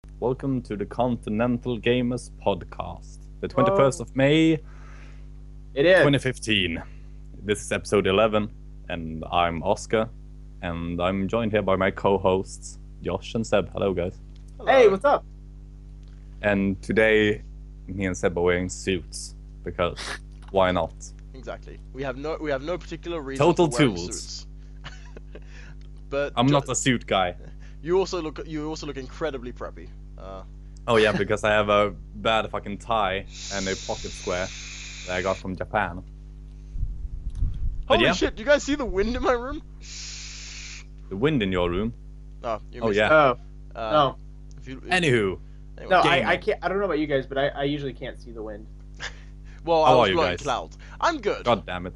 Welcome to the Continental Gamers Podcast. The 21st of May, It is. 2015. This is episode 11, and I'm Oscar, and I'm joined here by my co-hosts, Josh and Seb. Hello, guys. Hello. Hey, what's up? And today, me and Seb are wearing suits, because why not? Exactly. We have no particular reason Total for wearing tools. suits. But I'm not a suit guy. You also look incredibly preppy. Oh yeah, because I have a bad fucking tie and a pocket square that I got from Japan. But Holy yeah, shit! Do you guys see the wind in my room? the wind in your room. Oh, you Oh missed yeah. it. No. Anywho, Anyway. No, Gaming. I can't. I don't know about you guys, but I usually can't see the wind. Well, How I are was you blowing guys? clouds. I'm good. god damn it.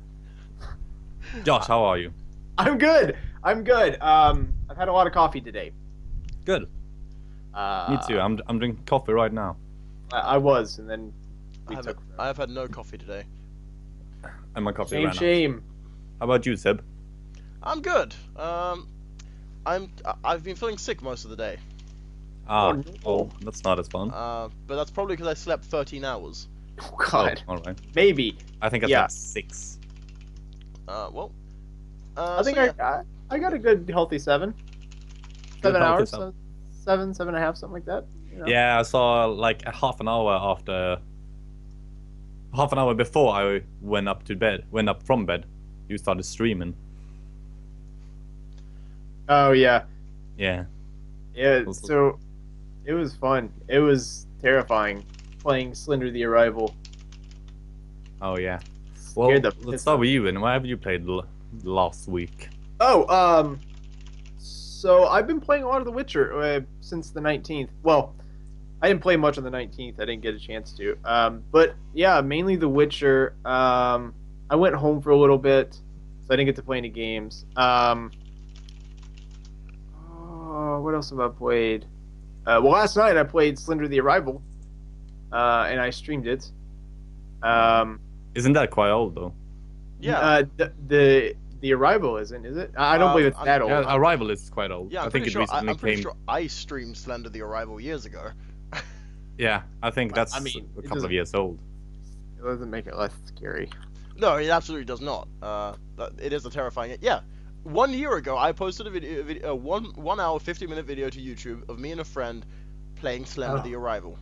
Josh, how are you? I'm good. I'm good. I've had a lot of coffee today. Good. Me too. I'm drinking coffee right now. I was, and then we took. I have had no coffee today. And my coffee Shame, ran out. shame. How about you, Seb? I'm good. I've been feeling sick most of the day. Ah, no. oh, that's not as fun. But that's probably because I slept 13 hours. Oh God. Oh, alright. Maybe. I think I Yeah. slept 6. Well. I think so yeah. I got a good healthy 7. Good 7 healthy hours. seven. 7.5, something like that. You know? Yeah, I saw like a half an hour before I went up from bed. You started streaming. Oh yeah. Yeah. Yeah. So it was fun. It was terrifying playing Slender the Arrival. Oh yeah. Well, Scared the let's piss start out. with you. And where have you played last week? Oh, so I've been playing a lot of The Witcher since the 19th. Well, I didn't play much on the 19th. I didn't get a chance to. But yeah, mainly The Witcher. I went home for a little bit, so I didn't get to play any games. What else have I played? Well, last night I played Slender the Arrival, and I streamed it. Isn't that quite old though? Yeah. The Arrival isn't, is it? I don't believe it's that old. Yeah, Arrival is quite old. Yeah, I think it recently I'm pretty came. sure I streamed Slender the Arrival years ago. Yeah, I think that's I mean, a it couple of doesn't- year old. It doesn't make it less scary. No, it absolutely does not. It is a terrifying. Yeah, 1 year ago I posted a 1 hour 50-minute video to YouTube of me and a friend playing Slender Oh. the Arrival.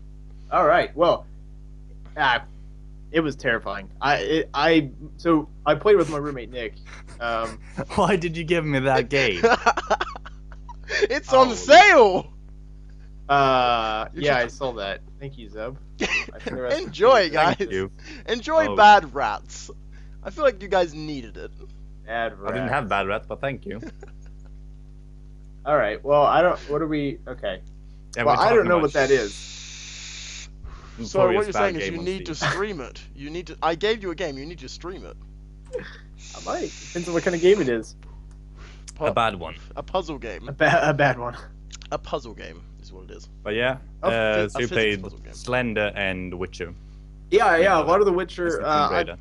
All right. Well, it was terrifying. So I played with my roommate Nick. Why did you give me that game? It's Oh. on sale. Yeah, I saw that. Thank you, Zeb. I think the rest- Enjoy, guys. Thank you. Enjoy Oh. Bad Rats. I feel like you guys needed it. Bad I didn't rat. have bad rat, but thank you. All right. Well, I don't. What are we? Okay. Yeah, Well, we're I don't talking know about what that is. So what notorious you're bad saying is game you on need to Steam. stream it. You need to. I gave you a game. You need to stream it. I might. Depends on what kind of game it is. a bad one. A puzzle game. A bad one. A puzzle game is what it is. But yeah, Oh, so you physics played puzzle game. Slender and Witcher. Yeah. A lot of The That's Witcher. the Tomb Raider.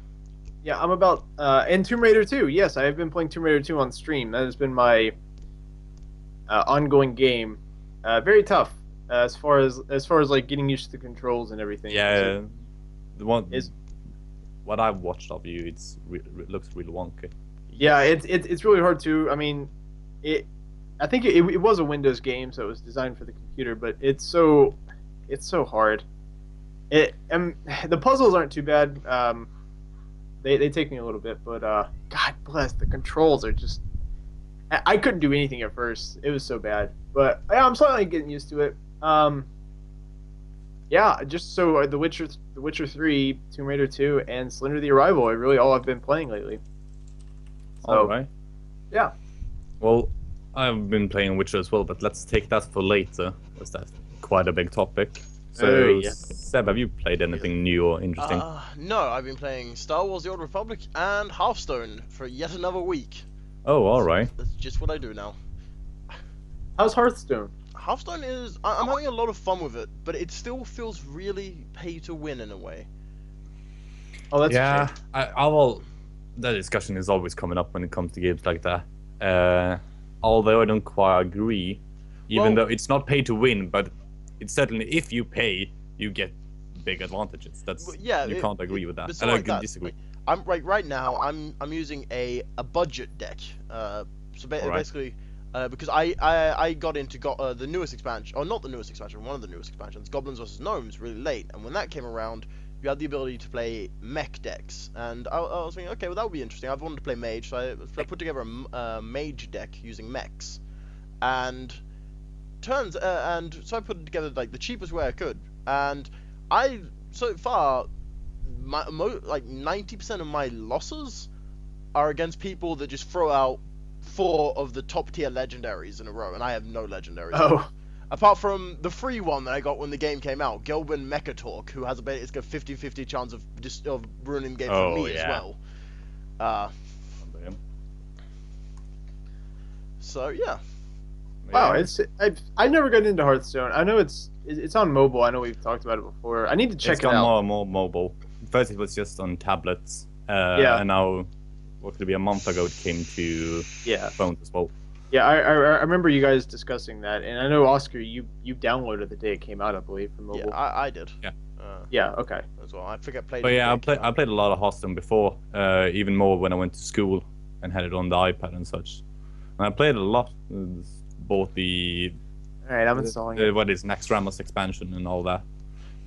Yeah, I'm about and Tomb Raider 2. Yes, I have been playing Tomb Raider 2 on stream. That has been my ongoing game. Very tough as far as like getting used to the controls and everything. Yeah, the one Is- what I've watched of you, it looks really wonky. Yeah, it's really hard to. I mean, I think it was a Windows game, so it was designed for the computer, but it's so hard. The puzzles aren't too bad. They take me a little bit, but God bless, the controls are just. I couldn't do anything at first. It was so bad, but yeah, I'm slowly getting used to it. Yeah, just so The Witcher 3, Tomb Raider 2, and Slender the Arrival are really all I've been playing lately. So, All right. yeah. Well, I've been playing Witcher as well, but let's take that for later, because that's quite a big topic. So, yeah. Seb, have you played anything new or interesting? No, I've been playing Star Wars: The Old Republic and Hearthstone for yet another week. Oh, all right. That's just what I do now. How's Hearthstone? Hearthstone is. I'm having a lot of fun with it, but it still feels really pay to win in a way. Oh, that's yeah, a shame. I will. That discussion is always coming up when it comes to games like that. Although I don't quite agree, even Well- though it's not pay to win, but it's certainly if you pay, you get big advantages. That's you can't agree with that. And I can disagree. I'm right now. I'm using a budget deck. Basically, because I got into the newest expansion, or not the newest expansion, one of the newest expansions, Goblins vs Gnomes, really late. And when that came around, you had the ability to play mech decks, and I was thinking, okay, well that would be interesting. I've wanted to play mage, so I put together a mage deck using mechs, and so I put it together like the cheapest way I could, and so far, like 90% of my losses are against people that just throw out 4 of the top tier legendaries in a row, and I have no legendaries. Oh. Apart from the free one that I got when the game came out, Gilbin Mechatork, who has it's got 50-50 chance of ruining the game for me as well. So yeah. Wow, I never got into Hearthstone. I know it's on mobile. I know we've talked about it before. I need to check it out. It's got more mobile. First it was just on tablets. And now, what could it be, a month ago it came to phones as well. Yeah, I remember you guys discussing that, and I know Oscar, you downloaded the day it came out, I believe, for mobile. Yeah, I did. Yeah. Yeah. Okay. As well, I think I played. But yeah, I played a lot of Hearthstone before, even more when I went to school and had it on the iPad and such. And I played a lot. Bought the. All right, I'm installing it. What is Naxxramas expansion and all that.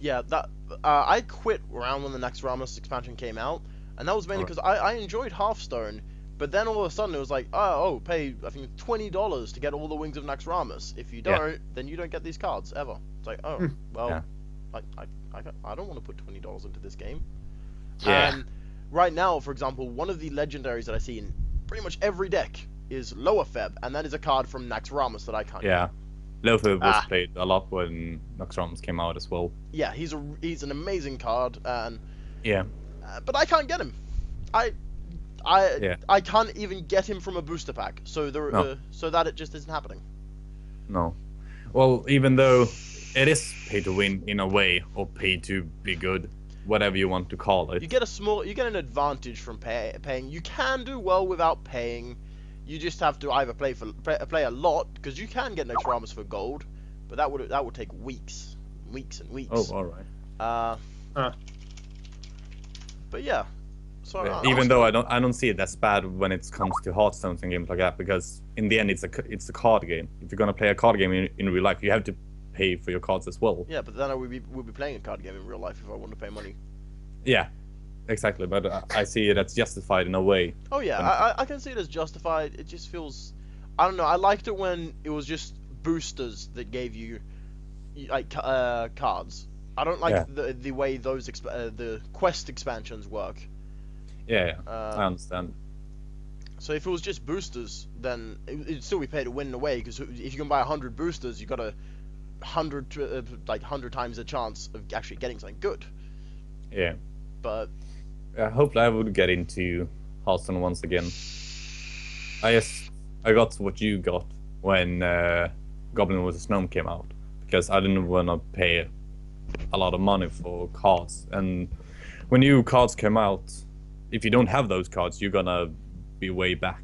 Yeah, that I quit around when the Naxxramas expansion came out, and that was mainly because I enjoyed Hearthstone. But then all of a sudden it was like, pay I think $20 to get all the wings of Naxxramas. If you don't, then you don't get these cards ever. It's like, I don't want to put $20 into this game. Yeah. And right now, for example, one of the legendaries that I see in pretty much every deck is Lower Feb, and that is a card from Naxxramas that I can't get. Lower Feb was played a lot when Naxxramas came out as well. Yeah, he's an amazing card, and but I can't get him. I can't even get him from a booster pack, so that it just isn't happening. No. Well, even though it is pay to win in a way, or pay to be good, whatever you want to call it. You get an advantage from paying. You can do well without paying. You just have to either play a lot, because you can get Naxxramas for gold, but that would take weeks and weeks. Oh, all right. But yeah. So even though I don't see it as bad when it comes to Hearthstone and games like that, because in the end it's a card game. If you're gonna play a card game in real life, you have to pay for your cards as well. Yeah, but then I would be playing a card game in real life if I wanted to pay money. Yeah, exactly. But I see it as justified in a way. Oh yeah, I can see it as justified. It just feels, I don't know. I liked it when it was just boosters that gave you like cards. I don't like the way those the quest expansions work. Yeah, I understand. So if it was just boosters, then it'd still be pay to win in a way, because if you can buy 100 boosters, you got 100 times the chance of actually getting something good. Yeah. But hopefully I would get into Hearthstone once again. I got what you got when Goblin vs Gnome came out, because I didn't want to pay a lot of money for cards, and when new cards came out, if you don't have those cards, you're gonna be way back.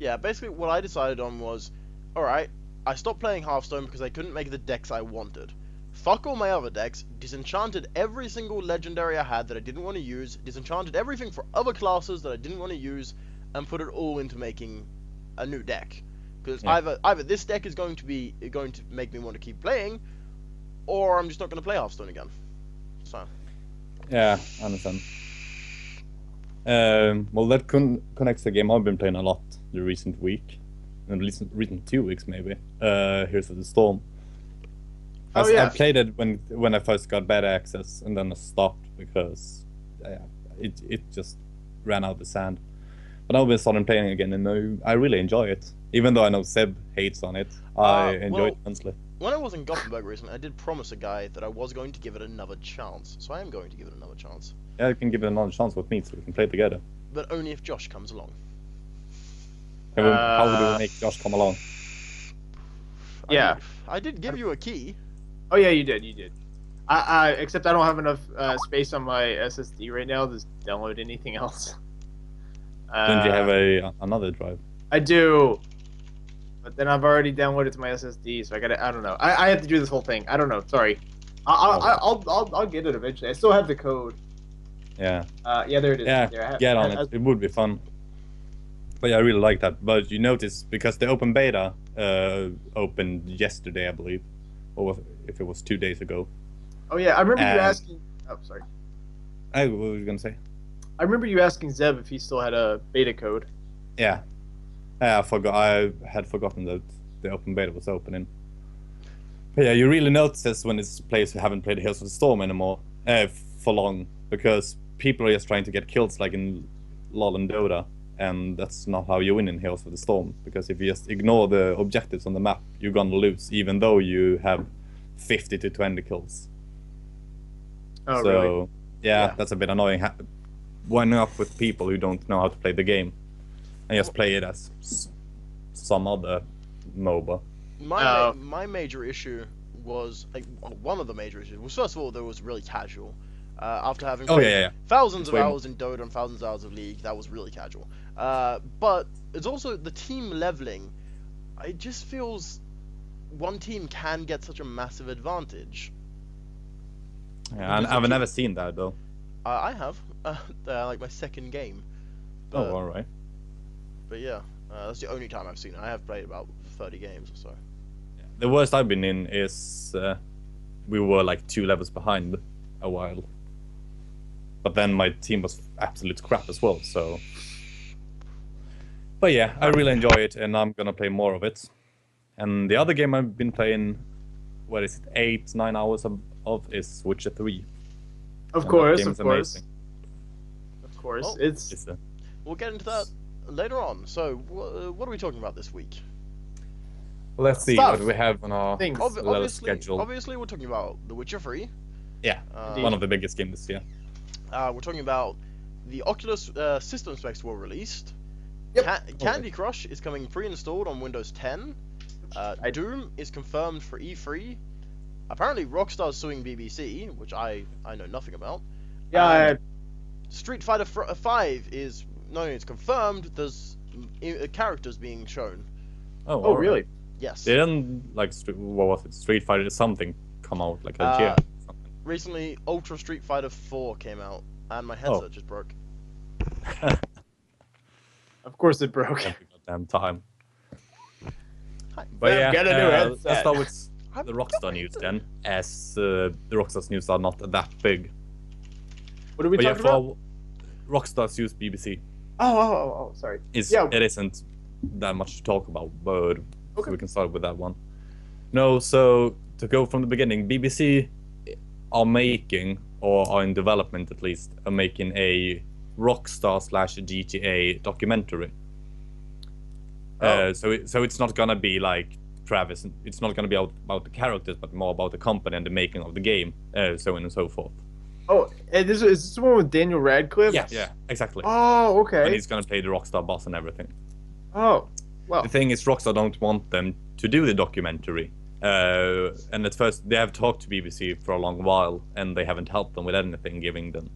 Yeah, basically what I decided on was, alright, I stopped playing Hearthstone because I couldn't make the decks I wanted. Fuck all my other decks, disenchanted every single legendary I had that I didn't want to use, disenchanted everything for other classes that I didn't want to use, and put it all into making a new deck. Because either this deck is going to make me want to keep playing, or I'm just not going to play Hearthstone again. So. Yeah, I understand. Well, that connects the game I've been playing a lot the recent week, and recent 2 weeks maybe. Here's the Storm. I played it when I first got beta access, and then I stopped because it just ran out the sand. But I've been starting playing again, and I really enjoy it. Even though I know Seb hates on it, I enjoy it immensely. When I was in Gothenburg recently, I did promise a guy that I was going to give it another chance, so I am going to give it another chance. Yeah, you can give it another chance with me, so we can play together. But only if Josh comes along. How would we make Josh come along? Yeah. I did give you a key. Oh yeah, you did. Except I don't have enough space on my SSD right now to download anything else. Don't you have another drive? I do. but then I've already downloaded to my SSD, so I don't know. I have to do this whole thing. I don't know. Sorry. I'll get it eventually. I still have the code. Yeah. Yeah, there it is. Yeah, there. get on it. It would be fun. But yeah, I really like that. But you notice, because the open beta opened yesterday, I believe. Or if it was 2 days ago. Oh, yeah. I remember you asking... Oh, sorry. What were you going to say? I remember you asking Zeb if he still had a beta code. Yeah. I forgot. I had forgotten that the open beta was opening. But yeah, you really notice this when it's players who haven't played Heroes of the Storm anymore for long, because people are just trying to get kills like in LoL and Dota, and that's not how you win in Heroes of the Storm, because if you just ignore the objectives on the map, you're gonna lose, even though you have 50 to 20 kills. Oh, so, really? Yeah, that's a bit annoying. Winding up with people who don't know how to play the game, and just play it as some other MOBA. My major issue was one of the major issues was, first of all, that it was really casual. After having played thousands of hours in Dota and thousands of hours of League, that was really casual. But it's also the team leveling. It just feels one team can get such a massive advantage. Yeah, I've never seen that though. I have, like my second game. But, all right. But yeah, that's the only time I've seen it. I have played about 30 games or so. Yeah. The worst I've been in is we were like 2 levels behind a while. But then my team was absolute crap as well, so... But yeah, I really enjoy it, and I'm gonna play more of it. And the other game I've been playing, what is it, 8-9 hours of is Witcher 3. Of course. Of course, well, we'll get into that later on. So, what are we talking about this week? Well, let's see what we have on our little schedule. Obviously, we're talking about The Witcher 3. Yeah, one of the biggest games this year. We're talking about the Oculus system specs were released. Yep. Candy Crush is coming pre-installed on Windows 10. Doom is confirmed for E3. Apparently, Rockstar's suing BBC, which I know nothing about. Yeah. Street Fighter 5 is it's confirmed. There's characters being shown. Oh, really? Yes. Didn't what was it? Street Fighter something come out like a year. Recently, Ultra Street Fighter 4 came out, and my headset just broke. Of course it broke. Goddamn time. But yeah, let's start with the Rockstar news then, as the Rockstar's news are not that big. What are we talking about? Rockstar's use BBC. Oh, sorry. It isn't that much to talk about, but so we can start with that one. No, so to go from the beginning, BBC are making, or are in development at least, are making a Rockstar/GTA documentary. So it's not gonna be like Travis. It's not gonna be about the characters, but more about the company and the making of the game, so on and so forth. Oh, and is this the one with Daniel Radcliffe? Yeah, exactly. Oh, okay. And he's gonna play the Rockstar boss and everything. Oh, well. The thing is, Rockstar don't want them to do the documentary. And at first, they have talked to BBC for a long while, and they haven't helped them with anything, giving them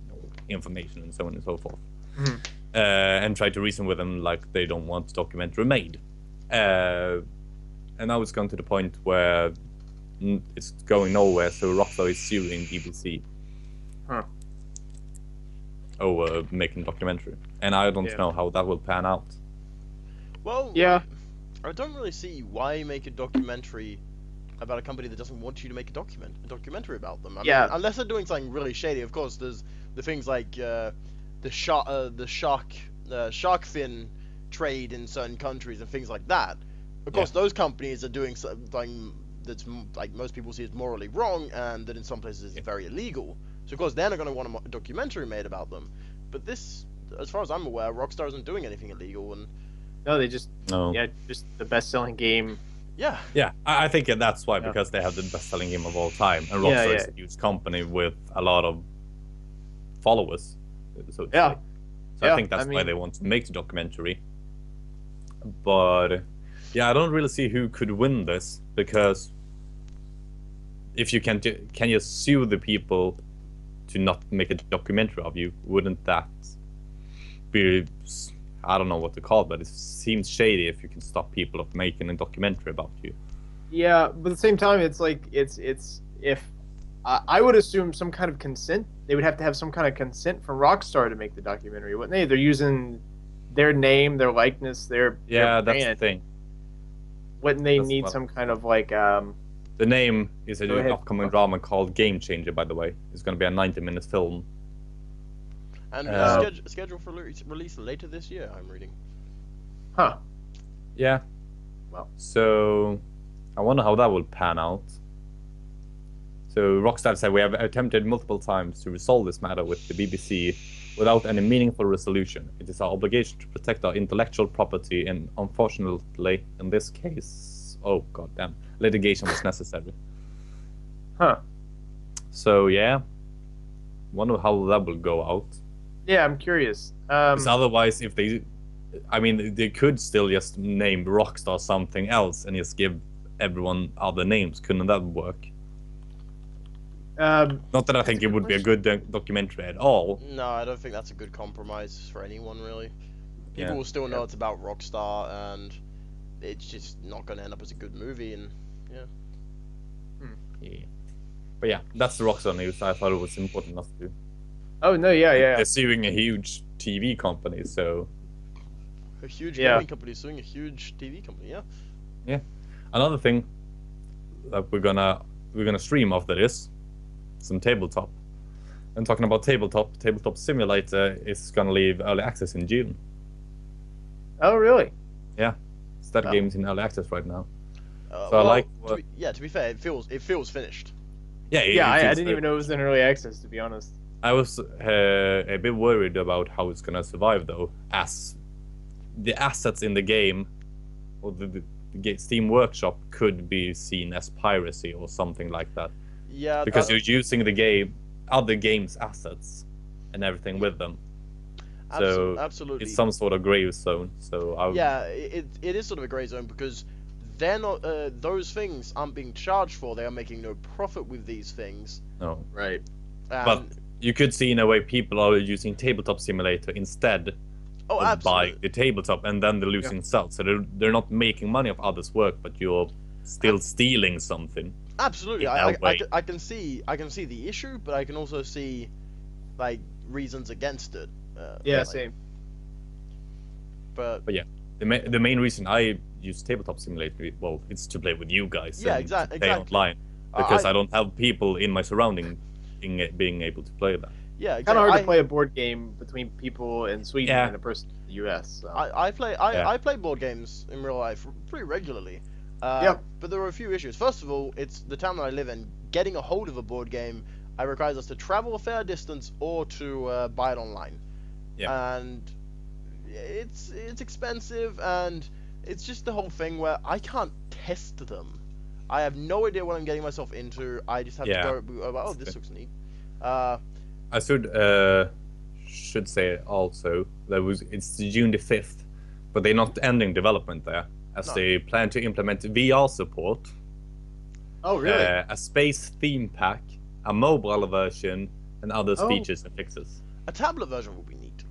information and so on and so forth. Mm-hmm. And tried to reason with them like they don't want the documentary made. And now it's gone to the point where it's going nowhere, so Rockstar is suing BBC. Huh. Over making a documentary. And I don't know how that will pan out. Well, yeah. I don't really see why make a documentary about a company that doesn't want you to make a documentary about them. I mean, unless they're doing something really shady. Of course, there's the things like the shark fin trade in certain countries and things like that. Of course, those companies are doing something that's like most people see as morally wrong, and that in some places is very illegal. So of course they're not going to want a documentary made about them. But this, as far as I'm aware, Rockstar isn't doing anything illegal, and just the best-selling game. Yeah, I think that's why, because they have the best-selling game of all time, and Rockstar is a huge company with a lot of followers, so to say. So I think that's why they want to make the documentary. But yeah, I don't really see who could win this, because if you can you sue the people to not make a documentary of you? Wouldn't that be I don't know what to call it, but it seems shady if you can stop people of making a documentary about you. Yeah, but at the same time, it's like it's if I would assume some kind of consent. They would have to have some kind of consent from Rockstar to make the documentary, wouldn't they? They're using their name, their likeness, their that's brand. the thing. Wouldn't they need some kind of like The name is a new upcoming drama called Game Changer, by the way. It's going to be a 90-minute film. And scheduled for release later this year, I'm reading. Huh. Yeah. Well. So, I wonder how that will pan out. So, Rockstar said, we have attempted multiple times to resolve this matter with the BBC without any meaningful resolution. It is our obligation to protect our intellectual property, and unfortunately, in this case, oh goddamn, litigation was necessary. Huh. So yeah, wonder how that will go out. Yeah, I'm curious. Because otherwise, if they could still just name Rockstar something else and just give everyone other names. Couldn't that work? Not that I think it would be a good documentary at all. No, I don't think that's a good compromise for anyone, really. People will still know it's about Rockstar, and it's just not going to end up as a good movie, and yeah. But yeah, that's the Rockstar news. I thought it was important enough to. Oh no, yeah. They're suing a huge TV company, so. A huge gaming company suing a huge TV company, yeah. Yeah. Another thing that we're gonna stream after this, some tabletop. And talking about Tabletop Simulator is gonna leave early access in June. Oh really? Yeah. So that game's in early access right now. To be fair, it feels finished. Yeah, I didn't even know it was in early access, to be honest. I was a bit worried about how it's gonna survive, though, as the assets in the game, or the Steam Workshop, could be seen as piracy or something like that. Yeah, because you're using other games' assets and everything with them. So absolutely, it's some sort of gray zone. So it is sort of a gray zone because they're not those things aren't being charged for. They are making no profit with these things. No, right. But you could see in a way people are using Tabletop Simulator instead of buying the tabletop, and then they're losing sales. So they're not making money off others' work, but you're still stealing something. Absolutely, I can see the issue, but I can also see like reasons against it. Same. But yeah, the main reason I use Tabletop Simulator, well, it's to play with you guys. Yeah, exactly. Play online because I don't have people in my surrounding being able to play that. Yeah, exactly. Kind of hard to play a board game between people in Sweden and a person in the US. So. I play board games in real life pretty regularly. But there are a few issues. First of all, it's the town that I live in. Getting a hold of a board game requires us to travel a fair distance or to buy it online. Yeah. And it's expensive, and it's just the whole thing where I can't test them. I have no idea what I'm getting myself into. I just have to go, oh, this looks neat. I should say also that it's June the 5th, but they're not ending development there, as they plan to implement VR support. Oh, really? A space theme pack, a mobile version, and other features and fixes. A tablet version would be neat.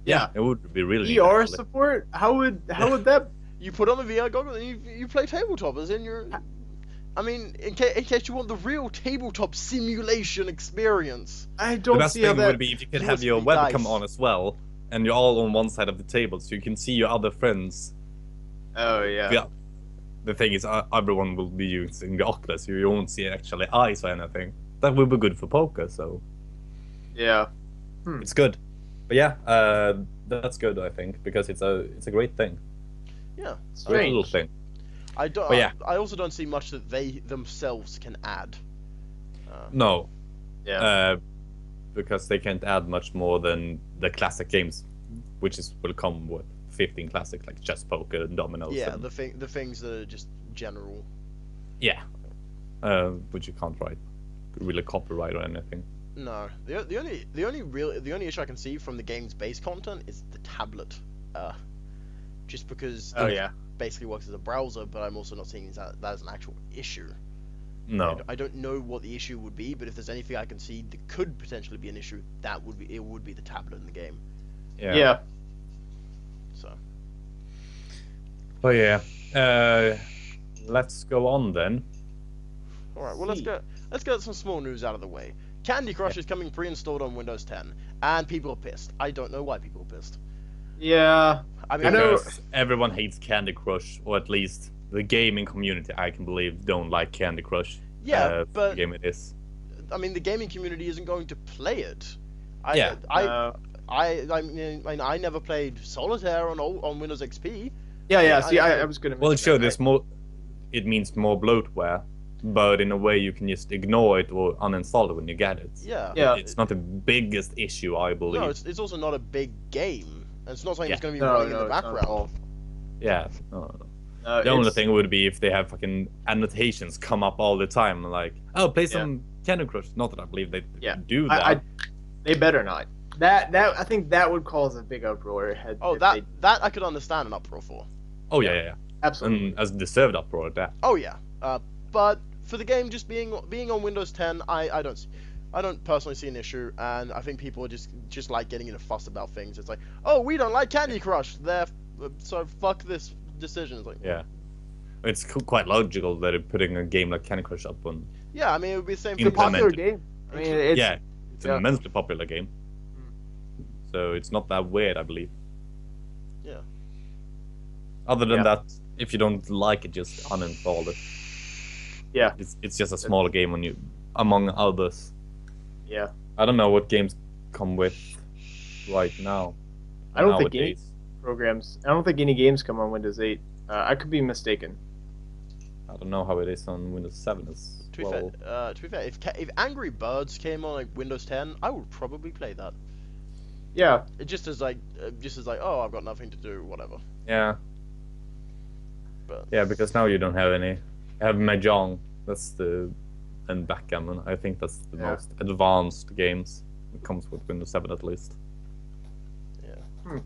Yeah, it would be really VR neat, support? How would that? You put on a VR goggle and you play tabletop as in your. I mean, in case you want the real tabletop simulation experience. I don't see how that... The best thing would be if you could have your webcam on as well, and you're all on one side of the table, so you can see your other friends. Oh, yeah. The thing is, everyone will be using the Oculus, so you won't see actually eyes or anything. That would be good for poker, so... Yeah. It's good. But yeah, that's good, I think, because it's a great thing. Yeah. It's a little thing. I also don't see much that they themselves can add. No. Yeah. Because they can't add much more than the classic games, which will come with 15 classic, like chess, poker, and dominoes. Yeah, the things that are just general. Yeah. Which you can't really copyright or anything. No. The only issue I can see from the game's base content is the tablet. Just because basically works as a browser, but I'm also not seeing that as an actual issue. No. I don't know what the issue would be, but if there's anything I can see that could potentially be an issue, it would be the tablet in the game. Yeah. So. Oh yeah. Let's go on then. All right. Well, let's get some small news out of the way. Candy Crush is coming pre-installed on Windows 10, and people are pissed. I don't know why people are pissed. Yeah. I mean, because everyone hates Candy Crush, or at least the gaming community, I can believe, don't like Candy Crush. Yeah, but the game it is. I mean, the gaming community isn't going to play it. I mean, I never played Solitaire on Windows XP. Yeah. See, I was gonna. Well, sure, there's more. It means more bloatware, but in a way you can just ignore it or uninstall it when you get it. Yeah. It's not the biggest issue, I believe. No, it's also not a big game. It's not something that's going to be running in the background. Yeah. No. The only thing would be if they have fucking annotations come up all the time, like, oh, play some Candy Crush. Not that I believe they do that. They better not. That I think that would cause a big uproar. That I could understand an uproar for. Oh yeah. Absolutely. And as deserved uproar at that. Oh yeah. But for the game just being on Windows 10, I don't personally see an issue, and I think people are just like getting in a fuss about things. It's like, oh, we don't like Candy Crush, so fuck this decision. It's like, yeah, it's quite logical that they're putting a game like Candy Crush up on. Yeah, I mean, it would be the same. It's a popular game. I mean, it's an immensely popular game. So it's not that weird, I believe. Yeah. Other than that, if you don't like it, just uninstall it. Yeah. It's just a smaller game among others. Yeah. I don't know what games come with right now. I don't think any games come on Windows 8. I could be mistaken. I don't know how it is on Windows 7 to be fair, if Angry Birds came on like Windows 10, I would probably play that. Yeah. It just as like, oh, I've got nothing to do, whatever. Yeah. But yeah, because now you don't have any. I have Mahjong. And backgammon. I think that's the most advanced games. It comes with Windows 7 at least. Yeah.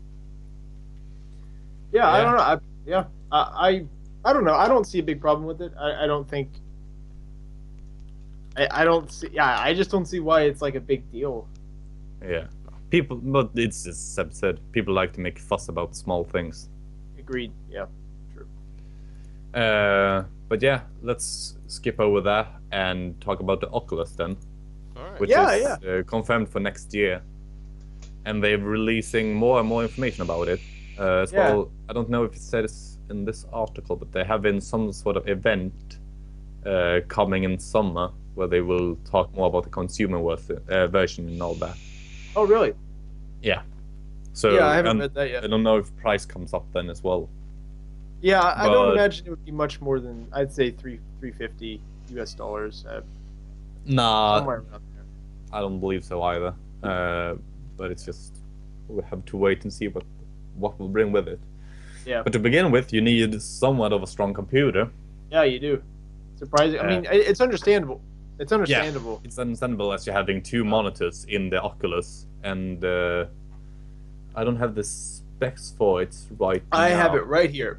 Yeah, I don't know. I don't know. I don't see a big problem with it. I don't think. I don't see. Yeah, I just don't see why it's like a big deal. Yeah, but it's just Seb said. People like to make fuss about small things. Agreed. Yeah. True. But yeah, let's skip over that and talk about the Oculus then, which is confirmed for next year, and they're releasing more and more information about it. Well, I don't know if it says in this article, but they have in some sort of event coming in summer where they will talk more about the consumer version and all that. Oh, really? Yeah. So I haven't read that yet. I don't know if price comes up then as well. Yeah, I don't imagine it would be much more than, I'd say $350 US. Nah, somewhere around there. I don't believe so either. But it's just we have to wait and see what will bring with it. Yeah. But to begin with, you need somewhat of a strong computer. Yeah, you do. Surprising. I mean, it's understandable. It's understandable. Yeah, it's understandable as you're having two monitors in the Oculus, and I don't have the specs for it right now. I have it right here.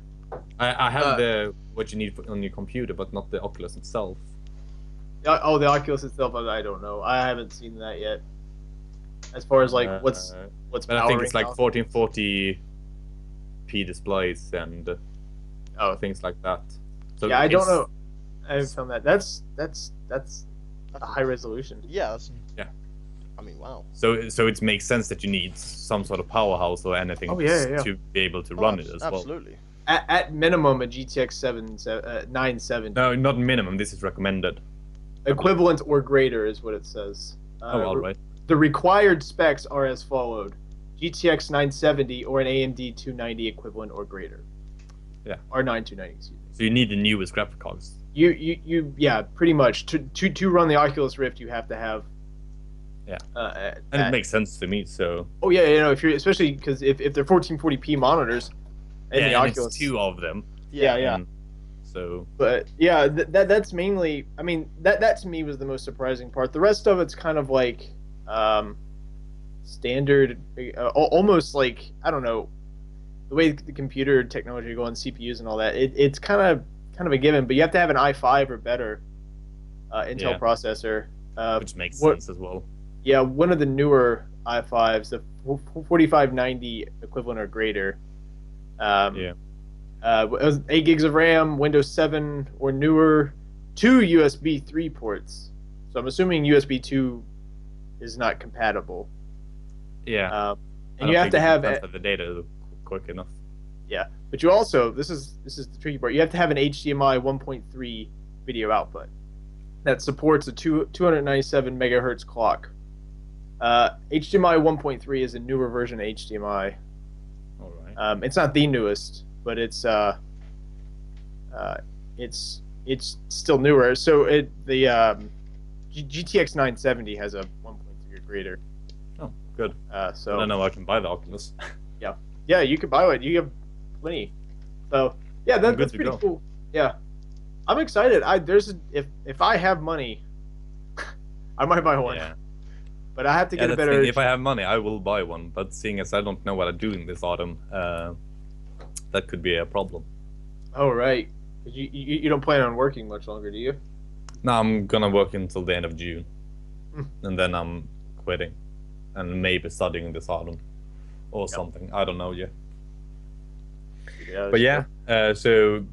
I have what you need on your computer, but not the Oculus itself. The Oculus itself, I don't know. I haven't seen that yet. As far as like what's but I think it's like 1440p displays and things like that. So yeah, I don't know. I haven't found that. That's a high resolution. Yeah. Yeah. I mean, wow. So it makes sense that you need some sort of powerhouse or anything to be able to run it as well. Absolutely. At minimum, a GTX 970. No, not minimum. This is recommended. Equivalent or greater is what it says. All right. The required specs are as followed: GTX 970 or an AMD 290 equivalent or greater. Yeah. Or 9290. Excuse me. So you need the newest graphic cards. Yeah, pretty much. To run the Oculus Rift, you have to have. Yeah. And it makes sense to me. So. Oh yeah, if you're especially because if they're 1440p monitors. And the Oculus. It's two of them. Yeah. So. But yeah, that's mainly. I mean, that to me was the most surprising part. The rest of it's kind of like standard, almost like I don't know, the way the computer technology go on CPUs and all that. It's kind of a given, but you have to have an i5 or better Intel processor, which makes sense as well. Yeah, one of the newer i5s, the 4590 equivalent or greater. Yeah. It was 8 gigs of RAM, Windows 7 or newer, 2 USB 3 ports. So I'm assuming USB 2 is not compatible. Yeah. And you have to have transfer the data quick enough. Yeah, but you also this is the tricky part. You have to have an HDMI 1.3 video output that supports a 297 megahertz clock. HDMI 1.3 is a newer version of HDMI. All right. It's not the newest, but it's still newer. So the GTX 970 has a 1.3 or greater. Oh, good. So I don't know. I can buy the Oculus. Yeah, you could buy one. You have plenty. So yeah, that's pretty cool. Yeah, I'm excited. If I have money, I might buy one. Yeah. But I have to get a better. If I have money, I will buy one. But seeing as I don't know what I'm doing this autumn, that could be a problem. Oh right, you don't plan on working much longer, do you? No, I'm gonna work until the end of June, and then I'm quitting, and maybe studying this autumn, or something. I don't know yet. But yeah, so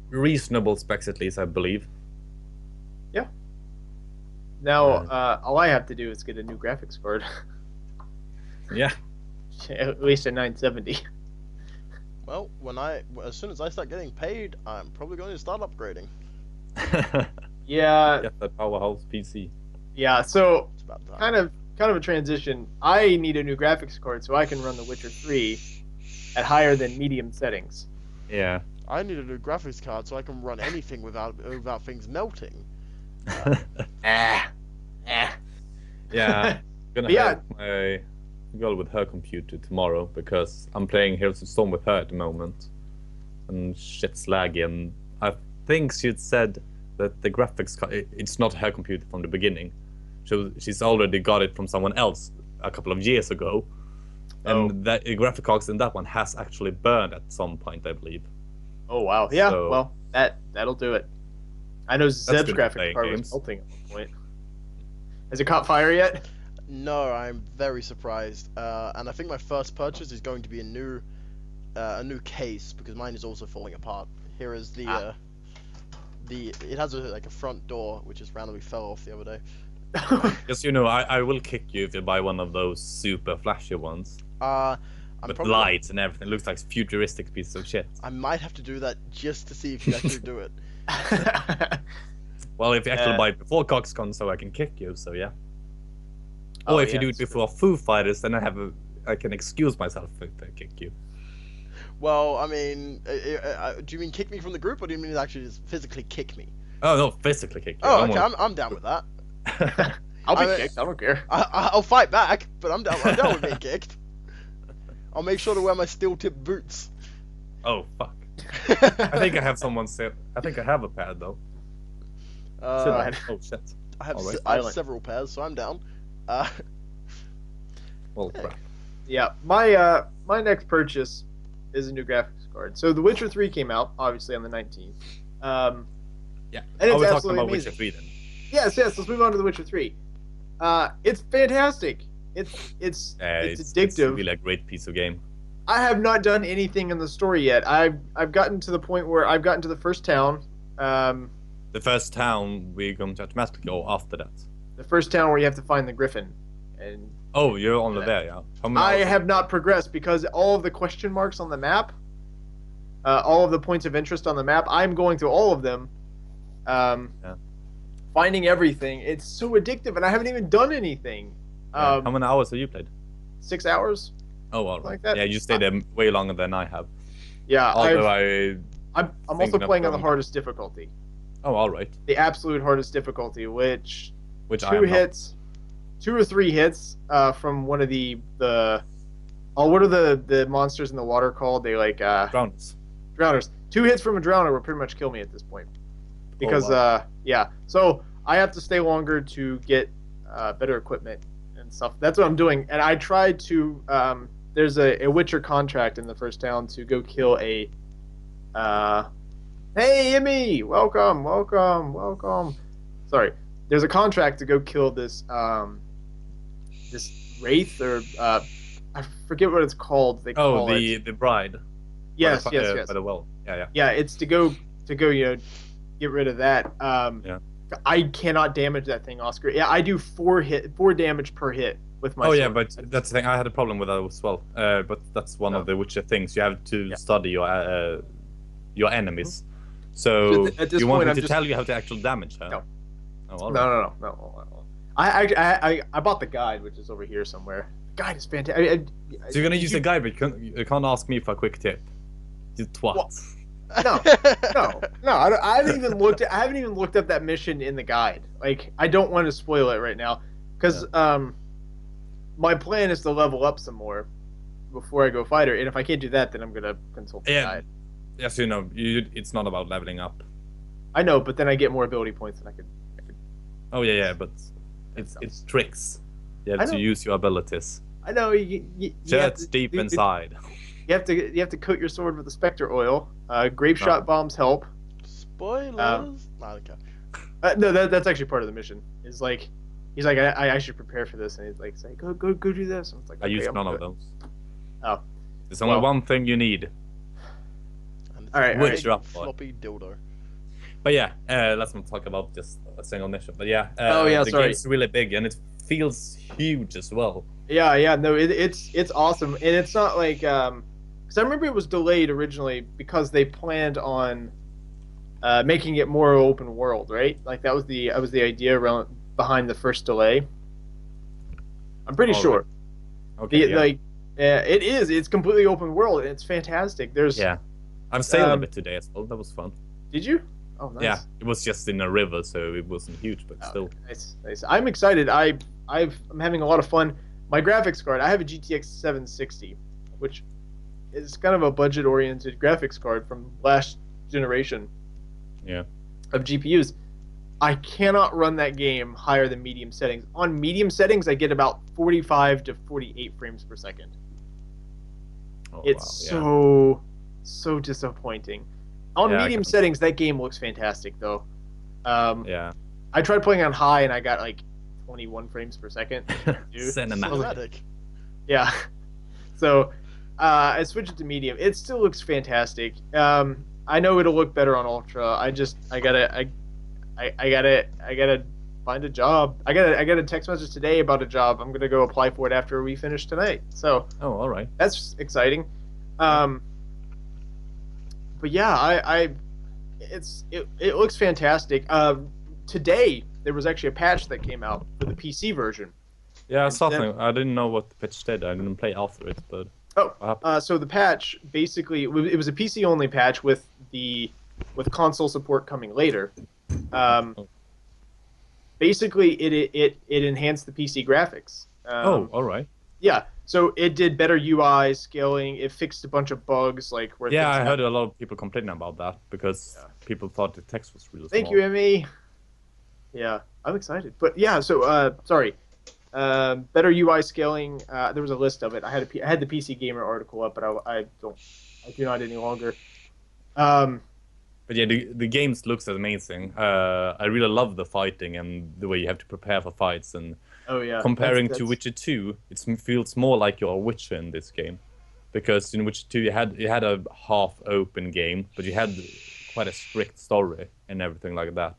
reasonable specs at least, I believe. Yeah. Now, all I have to do is get a new graphics card. Yeah. At least a 970. Well, as soon as I start getting paid, I'm probably going to start upgrading. Yeah. Get that powerhouse PC. Yeah. So kind of a transition. I need a new graphics card so I can run The Witcher 3 at higher than medium settings. Yeah. I need a new graphics card so I can run anything without things melting. Yeah. I'm gonna help my girl with her computer tomorrow because I'm playing Heroes of Storm with her at the moment, and shit's laggy. And I think she said that the graphics card, it's not her computer from the beginning. She's already got it from someone else a couple of years ago, and that graphic cards in that one has actually burned at some point, I believe. Oh wow! Yeah, so, well that'll do it. I know Zeb's graphics card was melting at one point. Has it caught fire yet? No, I'm very surprised. And I think my first purchase is going to be a new case because mine is also falling apart. Here is it has a front door which just randomly fell off the other day. Just I will kick you if you buy one of those super flashy ones. With lights and everything. It looks like futuristic piece of shit. I might have to do that just to see if you actually do it. Well, if you actually buy it before CoxCon, so I can kick you, so yeah. Or if you do it before Foo Fighters, then I can excuse myself if I kick you. Well, I mean, do you mean kick me from the group, or do you mean actually just physically kick me? Oh, no, physically kick you. Oh, okay, I'm down with that. I'll be kicked, I don't care. I'll fight back, but I'm down with being kicked. I'll make sure to wear my steel-tipped boots. Oh, fuck. I think I have I think I have a pad, though. Oh, shit. I have several pairs, so I'm down. Well, crap. Yeah, my next purchase is a new graphics card. So The Witcher 3 came out, obviously, on the 19th. Yeah. And it's talking about amazing. Witcher 3 then. Yes, let's move on to The Witcher 3. It's fantastic. It's addictive. It's really a great piece of game. I have not done anything in the story yet. I've gotten to the point where I've gotten to the first town. The first town we're going to automatically go after that. The first town where you have to find the Griffin. And oh, you're on there, yeah. I have not progressed because all of the question marks on the map, all of the points of interest on the map, I'm going through all of them. Finding everything. It's so addictive, and I haven't even done anything. How many hours have you played? 6 hours. Oh, all right. Like that. Yeah, you stayed there way longer than I have. Yeah, although I'm also playing on the hardest difficulty. Oh, all right. The absolute hardest difficulty, which two or three hits from one of the what are the monsters in the water called? They like drowners. 2 hits from a drowner will pretty much kill me at this point. Because so I have to stay longer to get better equipment and stuff. That's what I'm doing. And I tried to there's a Witcher contract in the first town to go kill a hey Emmy, welcome. Sorry. There's a contract to go kill this this wraith or I forget what it's called. The bride. Yes, by yes. by the well. Yeah. Yeah, it's to go, get rid of that. Yeah. I cannot damage that thing, Oscar. Yeah, I do 4 damage per hit with my Oh sword. yeah, but that's the thing. I had a problem with that as well. But that's one of the Witcher things. You have to study your enemies. So at this you want point, me to tell you how to actually damage her? No. Oh, No. I bought the guide, which is over here somewhere. The guide is fantastic. So you're gonna use the guide, but you can't ask me for a quick tip. You twat. Well, no. I haven't even looked up that mission in the guide. Like, I don't want to spoil it right now, because my plan is to level up some more before I go fighter, and if I can't do that, then I'm gonna consult the guide. Yes, you know, it's not about leveling up. I know, but then I get more ability points, and I could. Oh yeah, but it's tricks. You have to use your abilities. I know. Jets deep inside. You have to coat your sword with the Spectre oil. Grape shot bombs help. Spoilers. Okay. No, that's actually part of the mission. Is like, he's like, I should prepare for this, and he's like, say, go do this. And it's like, I use none of those. Oh. There's only one thing you need. All right. Floppy dildo. But yeah, let's not talk about just a single mission. But yeah, the game's really big and it feels huge as well. Yeah, no, it's awesome, and it's not like because I remember it was delayed originally because they planned on making it more open world, right? Like that was the idea behind the first delay. I'm pretty sure. Okay. It is. It's completely open world, and it's fantastic. I'm sailing a bit today as well. That was fun. Did you? Oh, nice. Yeah, it was just in a river, so it wasn't huge, but still. Nice. I'm excited. I'm having a lot of fun. My graphics card, I have a GTX 760, which is kind of a budget-oriented graphics card from last generation. Yeah. Of GPUs. I cannot run that game higher than medium settings. On medium settings, I get about 45 to 48 frames per second. Oh, it's so disappointing. On medium settings, that game looks fantastic, though. Yeah. I tried playing on high, and I got like 21 frames per second. Cinematic. Yeah. So I switched it to medium. It still looks fantastic. I know it'll look better on ultra. I gotta find a job. I got a text message today about a job. I'm gonna go apply for it after we finish tonight. So. Oh, all right. That's exciting. But yeah, it looks fantastic. Today there was actually a patch that came out for the PC version. Yeah, I saw something. I didn't know what the patch did. I didn't play after it, but. So the patch basically it was a PC only patch with console support coming later. Basically, it enhanced the PC graphics. All right. Yeah, so it did better UI scaling. It fixed a bunch of bugs like where. Yeah, I heard a lot of people complaining about that because people thought the text was really small. Thank you, Emmy. Yeah, I'm excited. But yeah, so sorry. Better UI scaling. There was a list of it. I had the PC Gamer article up, but I do not any longer. But yeah, the games looks amazing. I really love the fighting and the way you have to prepare for fights and. Oh yeah. Comparing to Witcher 2, it feels more like you're a Witcher in this game, because in Witcher 2 you had a half-open game, but you had quite a strict story and everything like that.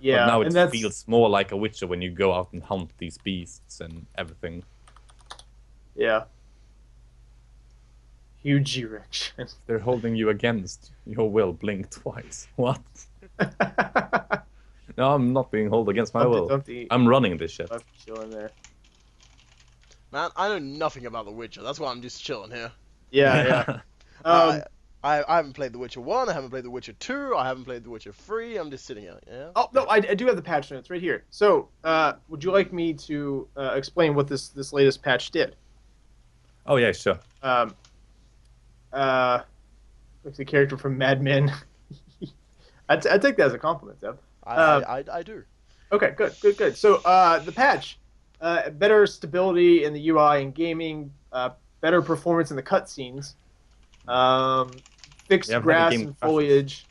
Yeah. But now it feels more like a Witcher when you go out and hunt these beasts and everything. Yeah. Huge erection. They're holding you against your will. Blink twice. What? No, I'm not being held against my will. I'm running this shit. Chilling there. Man, I know nothing about The Witcher. That's why I'm just chilling here. Yeah. I haven't played The Witcher 1. I haven't played The Witcher 2. I haven't played The Witcher 3. I'm just sitting here. Yeah. Oh no, I do have the patch notes right here. So, would you like me to explain what this latest patch did? Oh yeah, sure. Looks the character from Mad Men. I take that as a compliment, Deb. I do. Okay, good. So the patch, better stability in the UI and gaming, better performance in the cutscenes, fixed grass and foliage,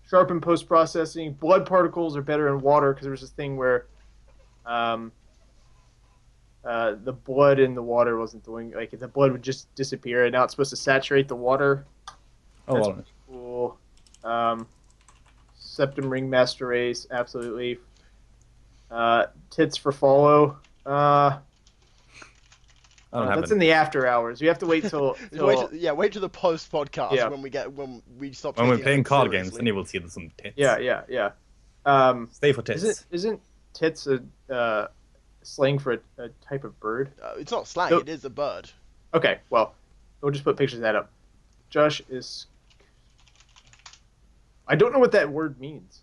sharpened post-processing. Blood particles are better in water because there was this thing where the blood in the water wasn't doing like the blood would just disappear, and now it's supposed to saturate the water. That's all right. cool. Septum Ringmaster Race, absolutely. Tits for follow. That's in the after hours. You have to wait till. Wait till the post podcast when we stop. When we're playing card games, then you will see some tits. Yeah. Stay for tits. Isn't tits a slang for a type of bird? It's not slang. It is a bird. Okay, well, we'll just put pictures of that up. Josh is. I don't know what that word means.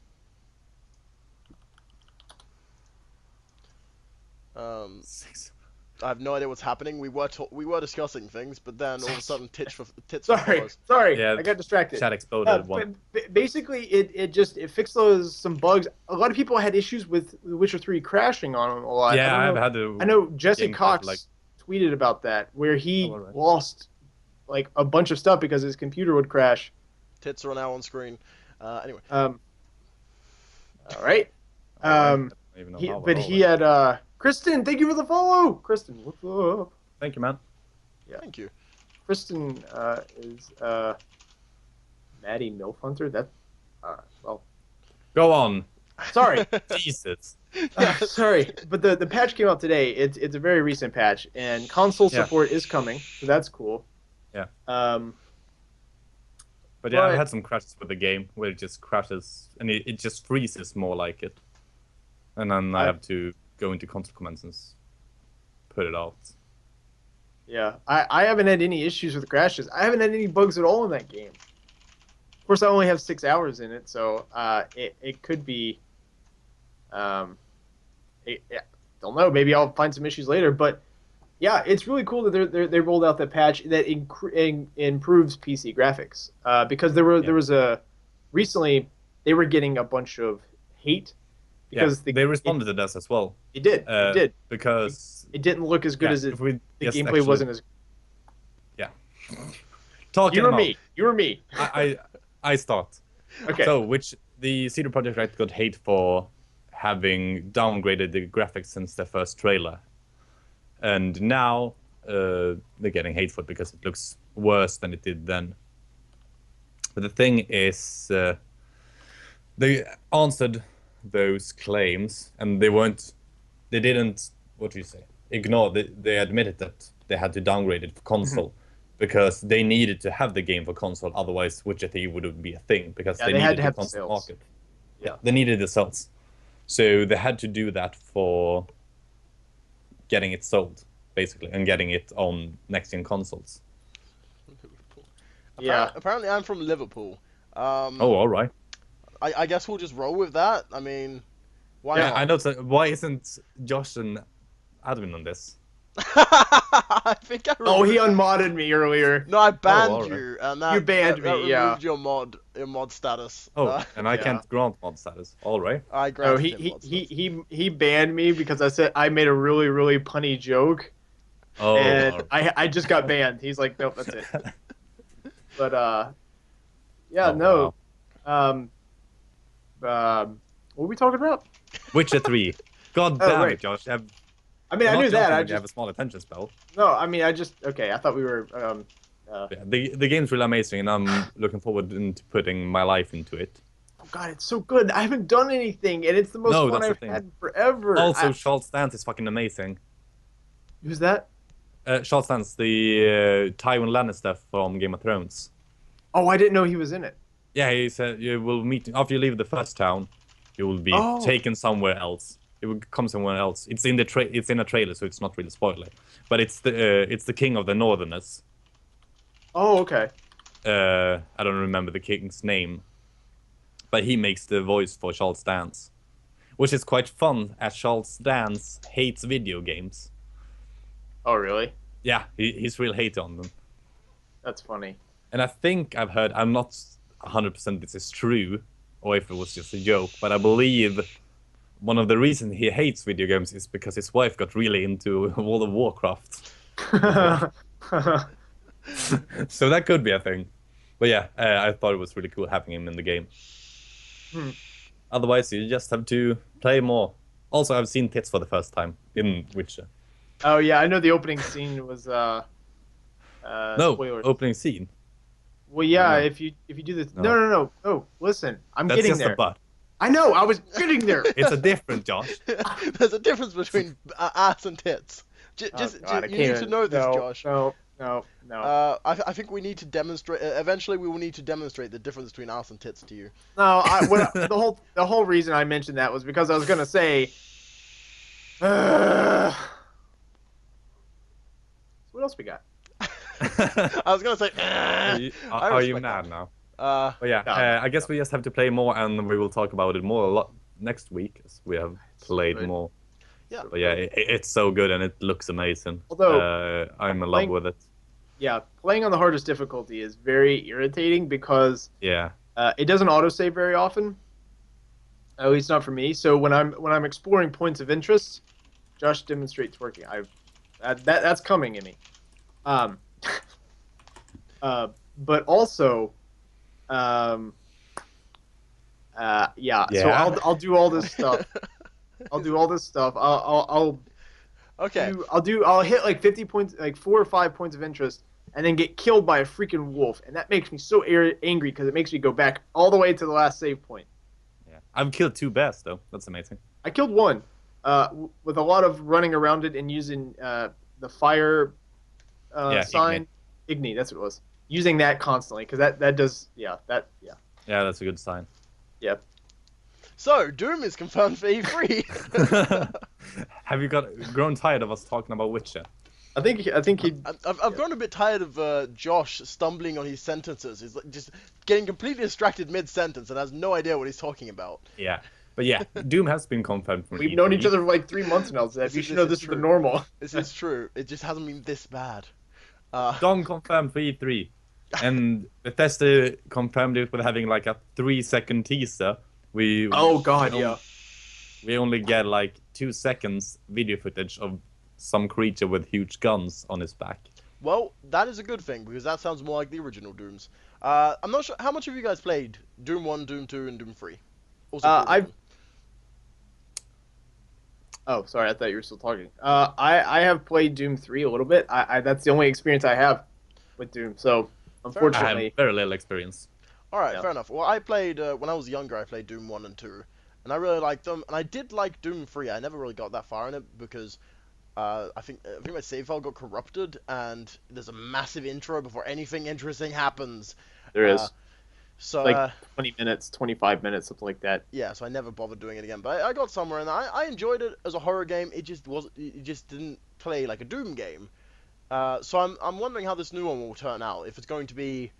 I have no idea what's happening. We were discussing things, but then all of a sudden tits. Sorry. Yeah, I got distracted. Chat exploded. Basically, it fixed some bugs. A lot of people had issues with The Witcher 3 crashing on them a lot. Yeah, I've had to. I know Jesse Cox tweeted about that, where he lost like a bunch of stuff because his computer would crash. Tits are now on screen. Anyway. All right. He had Kristen, thank you for the follow. Kristen, what's up? Thank you, man. Yeah. Thank you. Kristen is Maddie Milf Hunter. That well. Go on. Sorry. Jesus. Sorry, but the patch came out today. It's a very recent patch, and console support is coming, so that's cool. Yeah. But I had some crashes with the game where it just crashes and it just freezes more like it, and then I have to go into console commands and put it out. Yeah, I haven't had any issues with crashes. I haven't had any bugs at all in that game. Of course, I only have 6 hours in it, so it could be. Don't know. Maybe I'll find some issues later, but yeah, it's really cool that they rolled out that patch that improves PC graphics. Because there was recently they were getting a bunch of hate. Because they responded to this as well. It did. It did. Because it didn't look as good as it. The gameplay wasn't as. Yeah. Talking You were me. I start. Okay. So, the CD Projekt Red got hate for having downgraded the graphics since their first trailer, and now they're getting hate for it because it looks worse than it did then. But the thing is, they answered those claims, and they didn't ignore. They admitted that they had to downgrade it for console because they needed to have the game for console, otherwise Witcher 3 wouldn't be a thing because they needed the console market. Yeah, they needed the sales, so they had to do that for getting it sold basically and getting it on next-gen consoles. Yeah, apparently I'm from Liverpool. All right. I guess we'll just roll with that. I mean, why not? I know. So why isn't Josh an admin on this? I think I remember. Oh, he unmodded me earlier. No, I banned you, and that you banned me. Removed your mod status. Oh, and I can't grant mod status. All right. I granted him mod status. He banned me because I made a really really punny joke. Oh. And I just got banned. He's like, nope, that's it. But no. Wow. What were we talking about? Witcher 3. God damn it, Josh. I knew that. I just have a small attention spell. No, I thought we were. The game's really amazing, and I'm looking forward to putting my life into it. Oh God, it's so good. I haven't done anything, and it's the most fun I've had in forever. Also, Charles Dance is fucking amazing. Who's that? Charles Dance, the Tywin Lannister from Game of Thrones. Oh, I didn't know he was in it. Yeah, he said you will meet after you leave the first town. You will be taken somewhere else. It will come somewhere else. It's in a trailer, so it's not really spoiler. But it's the king of the Northerners. Oh, okay. I don't remember the king's name, but he makes the voice for Charles Dance, which is quite fun, as Charles Dance hates video games. Oh, really? Yeah, he's real hate on them. That's funny. And I think I've heard, I'm not 100% this is true, or if it was just a joke, but I believe one of the reasons he hates video games is because his wife got really into World of Warcraft. So that could be a thing. But yeah, I thought it was really cool having him in the game. Otherwise, you just have to play more. Also, I've seen tits for the first time in Witcher. Oh yeah, I know the opening scene was No, spoilers. opening scene. Well, yeah, No. if you do this, no. Oh, listen, That's getting just there. a butt. I know, I was getting there. It's a different, Josh. There's a difference between ass and tits. Just God, you need to know this, Josh. No. I think we need to demonstrate. Eventually, we will need to demonstrate the difference between ass and tits to you. No, the whole reason I mentioned that was because I was gonna say. What else we got? I was gonna say. Are you mad now? But yeah, no. I guess we just have to play more, and we will talk about it more a lot next week, as we have played more. Yeah. But yeah, it's so good and it looks amazing. Although I'm in love with it. Yeah, playing on the hardest difficulty is very irritating because Yeah, it doesn't autosave very often. At least not for me. So when I'm exploring points of interest, Josh demonstrates working. That's coming in me. But also, yeah. So I'll do all this stuff. I'll do all this stuff. I'll hit like 50 points, like 4 or 5 points of interest, and then get killed by a freaking wolf, and that makes me so angry because it makes me go back all the way to the last save point. yeah. I've killed 2 bears though. That's amazing. I killed one, with a lot of running around it and using the fire sign, Igni. That's what it was. Using that constantly because that does Yeah, that's a good sign. Yep. So Doom is confirmed for E3. Have you grown tired of us talking about Witcher? I think he. I've grown a bit tired of Josh stumbling on his sentences. He's like just getting completely distracted mid-sentence and has no idea what he's talking about. Yeah, but yeah, Doom has been confirmed for We've E3. known each other for like 3 months now, Zeb. You should know this is the normal. This is true. It just hasn't been this bad. Dong confirmed for E3, and Bethesda confirmed it with having like a 3-second teaser. We only get like 2 seconds video footage of some creature with huge guns on his back. Well, that is a good thing because that sounds more like the original Dooms. I'm not sure how much have you guys played Doom 1, Doom 2, and Doom 3. Oh, sorry, I thought you were still talking. I have played Doom 3 a little bit. That's the only experience I have with Doom. So, unfortunately, I have very little experience. All right, fair enough. Well, I played when I was younger. I played Doom 1 and 2, and I really liked them. And I did like Doom 3. I never really got that far in it because I think my save file got corrupted, and there's a massive intro before anything interesting happens. There is. So like 20 minutes, 25 minutes, something like that. Yeah, so I never bothered doing it again. But I got somewhere, and I enjoyed it as a horror game. It just didn't play like a Doom game. So I'm wondering how this new one will turn out. If it's going to be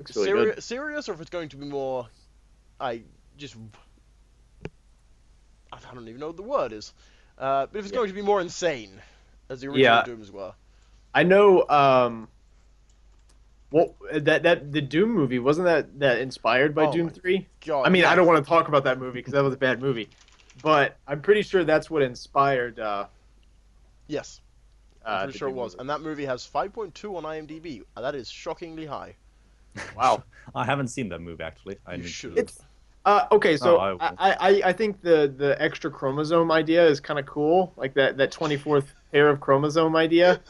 serious, or if it's going to be more, I don't even know what the word is. But if it's going to be more insane, as the original Dooms were. I know. Well, the Doom movie wasn't that inspired by Doom 3? God, I mean, I don't want to talk about that movie because that was a bad movie, but I'm pretty sure that's what inspired. Yes, I'm pretty sure it was, and that movie has 5.2 on IMDb. That is shockingly high. Wow, I haven't seen that movie actually. You should. Okay, so I think the extra chromosome idea is kind of cool, like that 24th pair of chromosome idea.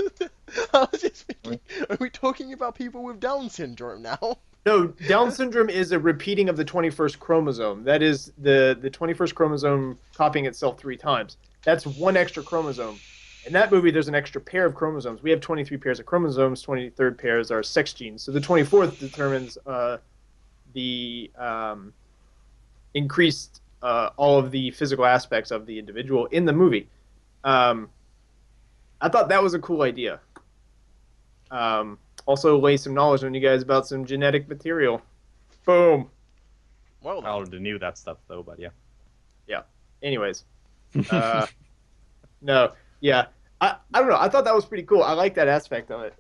I was just thinking, are we talking about people with Down syndrome now? No, Down syndrome is a repeating of the 21st chromosome. That is the 21st chromosome copying itself 3 times. That's one extra chromosome. In that movie, there's an extra pair of chromosomes. We have 23 pairs of chromosomes. 23rd pairs are sex genes. So the 24th determines the increased all of the physical aspects of the individual in the movie. I thought that was a cool idea. Also lay some knowledge on you guys about some genetic material. Boom. Well, I already knew that stuff though, but yeah. Yeah. Anyways. No. Yeah. I don't know. I thought that was pretty cool. I like that aspect of it.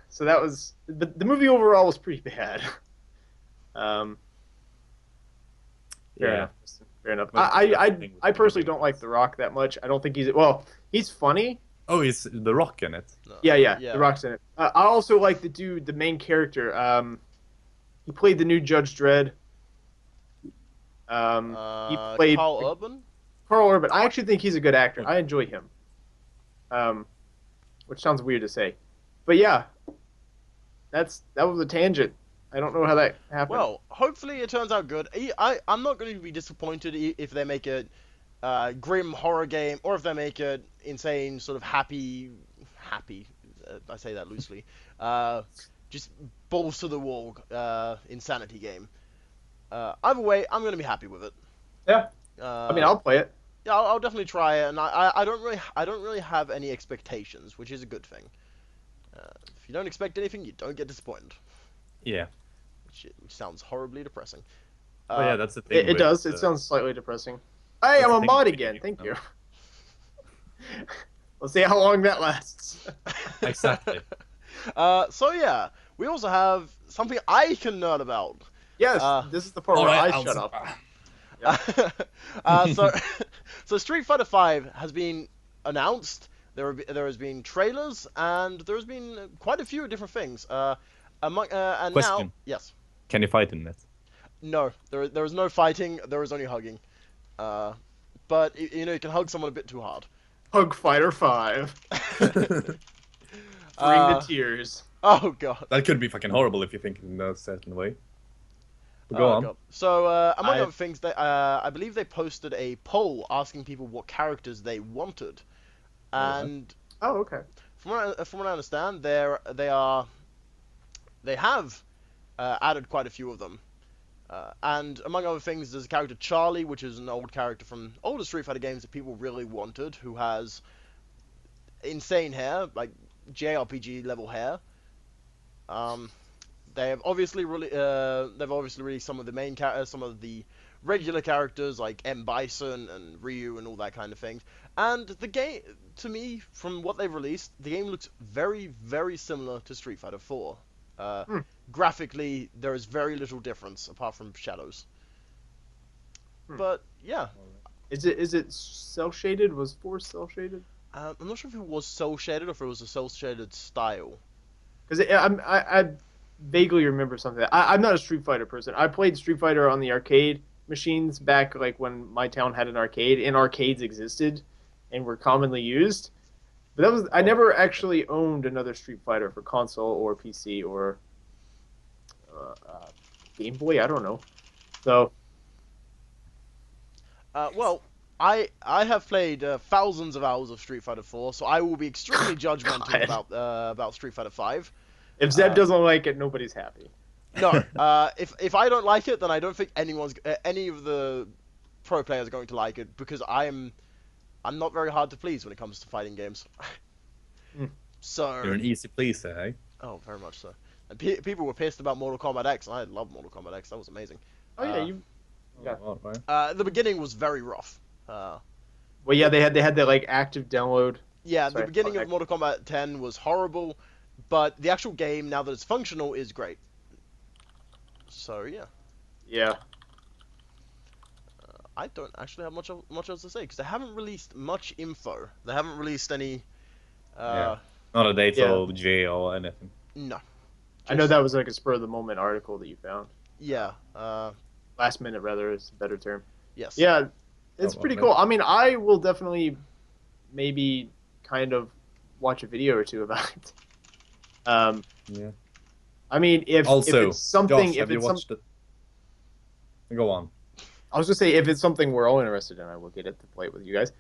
So that was... The movie overall was pretty bad. Fair enough. I personally don't like The Rock that much. I don't think he's... Well, he's funny. Oh, is The Rock in it? no. Yeah. The Rock's in it. I also like the main character. He played the new Judge Dredd. He played Carl Urban. Carl Urban. I actually think he's a good actor. I enjoy him. which sounds weird to say. But yeah, that was a tangent. I don't know how that happened. Well, hopefully it turns out good. I'm not going to be disappointed if they make a grim horror game, or if they make an insane sort of happy, I say that loosely, just balls to the wall insanity game. Either way, I'm going to be happy with it. Yeah. I mean, I'll play it. Yeah, I'll definitely try it, and I don't really have any expectations, which is a good thing. If you don't expect anything, you don't get disappointed. Yeah. Which sounds horribly depressing. Oh yeah, that's the thing. It does. It sounds slightly depressing. Hey, I'm a mod again. Thank you. Let's see how long that lasts. Exactly. So yeah, we also have something I can nerd about. Yes, this is the part where I shut up. So Street Fighter V has been announced. There has been trailers, and there has been quite a few different things. And Question. now, yes. Can you fight in it? No, there is no fighting. There is only hugging. But you know, you can hug someone a bit too hard. Hug Fighter 5. Bring the tears. Oh god. That could be fucking horrible if you think in a certain way. But go on. God. So among other things, I believe they posted a poll asking people what characters they wanted, and okay. From what I understand, they have added quite a few of them. And among other things, there's a character Charlie, which is an old character from older Street Fighter games that people really wanted, who has insane hair, like JRPG level hair. They've obviously released some of the regular characters like M. Bison and Ryu and all that kind of things. And the game, to me, from what they've released, the game looks very, very similar to Street Fighter 4. Graphically, there is very little difference apart from shadows. But yeah, is it cel shaded? Was 4 cel shaded? I'm not sure if it was cel shaded or if it was a cel shaded style. Because I vaguely remember something. I'm not a Street Fighter person. I played Street Fighter on the arcade machines back like when my town had an arcade and arcades existed and were commonly used. But I never actually owned another Street Fighter for console or PC or Game Boy. I don't know. So, well, I have played thousands of hours of Street Fighter 4, so I will be extremely judgmental about Street Fighter 5. If Zeb doesn't like it, nobody's happy. No, if I don't like it, then I don't think any of the pro players are going to like it, because I'm not very hard to please when it comes to fighting games. So you're an easy pleaser, eh? Oh, very much so. And people were pissed about Mortal Kombat X, and I love Mortal Kombat X. That was amazing. Oh yeah, right. The beginning was very rough. Well, yeah, they had the like active download. Yeah, the beginning of Mortal Kombat 10 was horrible, but the actual game, now that it's functional, is great. So yeah. Yeah. I don't actually have much else to say because they haven't released much info. They haven't released any. Not a date or J or anything. No. I know that was like a spur of the moment article that you found. Yeah. Last minute, rather, is a better term. Yes. Yeah, it's pretty cool. I mean, I will definitely maybe kind of watch a video or two about it. Yeah. I mean, if it's something, Josh, have you watched it? Go on. I was just say if it's something we're all interested in, I will get it to play it with you guys.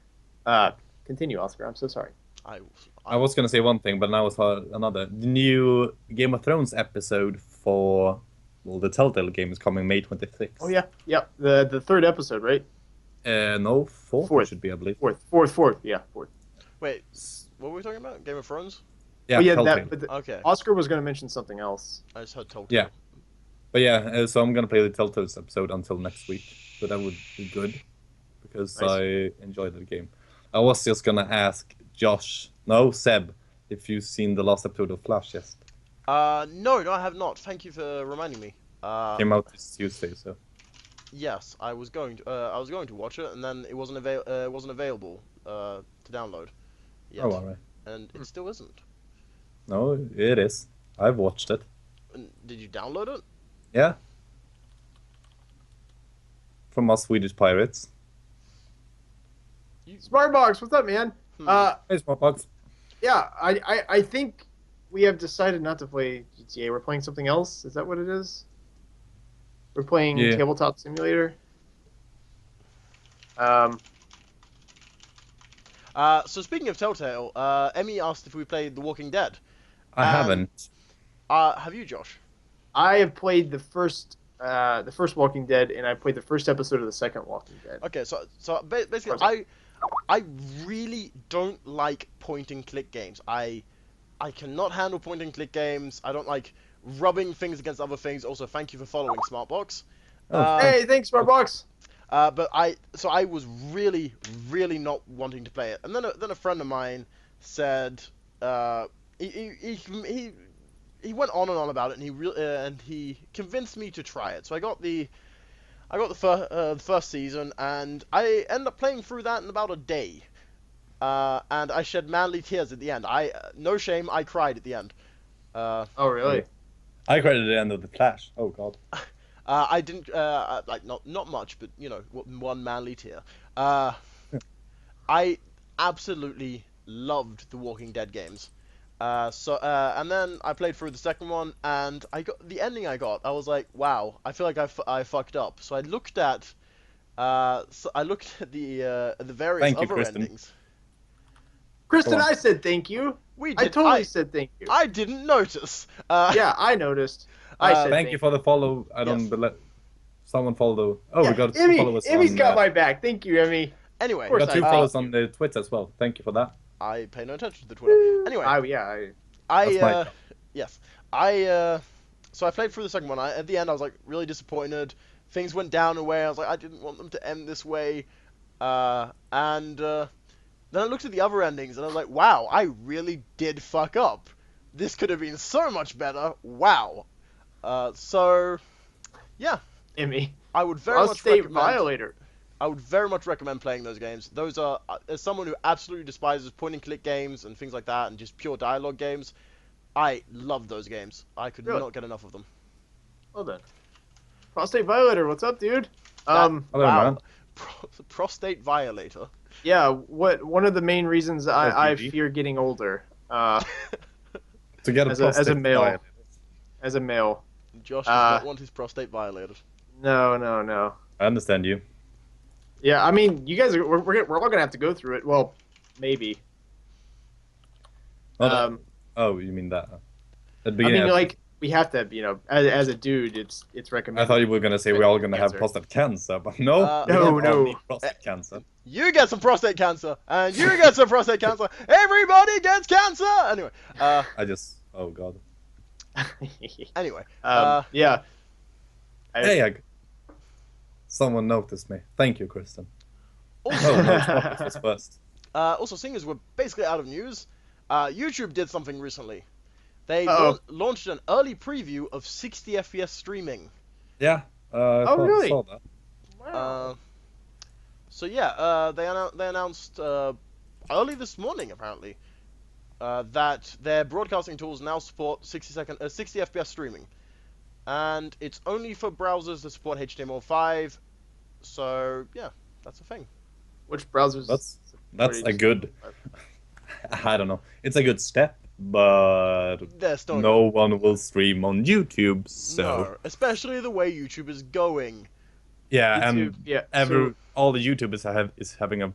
Continue, Oscar. I'm so sorry. I was gonna say one thing, but now it's another. The new Game of Thrones episode for the Telltale game is coming May 26th. Oh yeah. The third episode, right? No, fourth. Should be, I believe. Fourth. Yeah, fourth. Wait, what were we talking about? Game of Thrones? Yeah, okay. Oscar was going to mention something else. I just heard Telltale. Yeah. But yeah, so I'm going to play the Telltale episode until next week. So that would be good. Because nice. I enjoyed the game. I was just going to ask Seb, if you've seen the last episode of Flash yet. No, I have not. Thank you for reminding me. Came out this Tuesday, so. Yes, I was going to watch it, and then it wasn't available to download yet. Oh, alright. And it still isn't. No, it is. I've watched it. Did you download it? Yeah. From us Swedish pirates. Smartbox, what's up, man? Hey, Smartbox. Yeah, I think we have decided not to play GTA. We're playing something else. Is that what it is? We're playing Tabletop Simulator. So speaking of Telltale, Emmy asked if we played The Walking Dead. I haven't. Have you, Josh? I have played the first Walking Dead, and I played the first episode of the second Walking Dead. Okay, so basically, I really don't like point-and-click games. I cannot handle point-and-click games. I don't like rubbing things against other things. Also, thank you for following, Smartbox. Hey, thanks, Smartbox. But I was really, really not wanting to play it, and then a friend of mine said he went on and on about it, and he convinced me to try it. So I got the first season, and I ended up playing through that in about a day. And I shed manly tears at the end. No shame, I cried at the end. Oh really? I cried at the end of The Flash. Oh god. I didn't like not much, but you know, one manly tear. I absolutely loved the Walking Dead games. And then I played through the second one, and I got the ending. I was like, wow, I feel like I fucked up. So I looked at the various other Kristen. endings. Kristen, I said thank you. I totally said thank you. I didn't notice. Yeah, I noticed. I said thank you for the follow. I don't let someone follow. Oh, we got Emmy, 2 followers. Emmy's got my back. Thank you, Emmy. Anyway, we got 2 followers on the Twitter as well. Thank you for that. I pay no attention to the Twitter. Anyway, so I played through the second one. At the end, I was like really disappointed. Things went down a way. I was like, I didn't want them to end this way. Then I looked at the other endings, and I was like, wow, I really did fuck up. This could have been so much better. Wow. So, yeah. Emmy. I would very much recommend. Violator. I would very much recommend playing those games. Those are, as someone who absolutely despises point-and-click games and things like that, and just pure dialogue games, I love those games. I could not get enough of them. Well done. Prostate Violator, what's up, dude? Hello, man. Prostate Violator. Yeah, one of the main reasons I fear getting older. To get as a male. As a male. Josh does not want his prostate violated. No. I understand you. Yeah, I mean, you guys we're all gonna have to go through it. Well, maybe. Oh, you mean that? I mean, like we have to, you know, as a dude, it's recommended. I thought you were gonna say we're all gonna have prostate cancer, but no. No. Prostate cancer. You get some prostate cancer, and you get some prostate cancer. Everybody gets cancer. Anyway. Oh god. Anyway. Yeah. Someone noticed me. Thank you, Kristen. Also, first. Also, seeing as we're basically out of news, YouTube did something recently. They launched an early preview of 60 FPS streaming. Yeah. Really? Saw that. Wow. So yeah, they announced early this morning apparently that their broadcasting tools now support 60 FPS streaming. And it's only for browsers that support HTML5. So, yeah, that's a thing. Which browsers? That's a good... I don't know. It's a good step, but no one will stream on YouTube, so... No, especially the way YouTube is going. Yeah, all the YouTubers is having a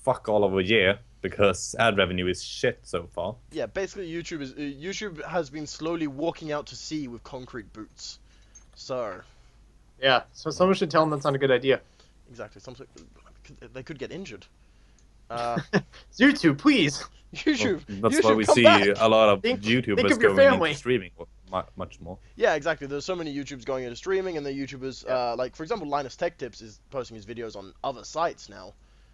fuck all of a year. Because ad revenue is shit so far. Yeah, basically YouTube has been slowly walking out to sea with concrete boots. So. Yeah, so someone should tell them that's not a good idea. Exactly. They could get injured. YouTube, please. YouTube. Well, that's why we see a lot of YouTubers going into streaming much more. Yeah, exactly. There's so many YouTubers going into streaming, and the YouTubers, like for example, Linus Tech Tips is posting his videos on other sites now.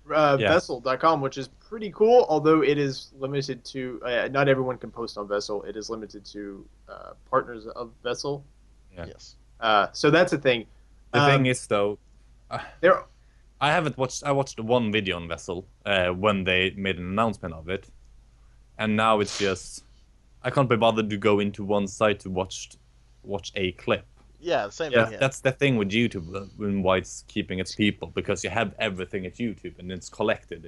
Vessel.com, which is pretty cool, although it is limited to not everyone can post on Vessel. It is limited to partners of Vessel. Yeah. Yes. So that's the thing. The thing is, though, I watched one video on Vessel when they made an announcement of it, and now it's just I can't be bothered to go into one site to watch a clip. Yeah, same thing. Yeah. That's the thing with YouTube and why it's keeping its people, because you have everything at YouTube and it's collected.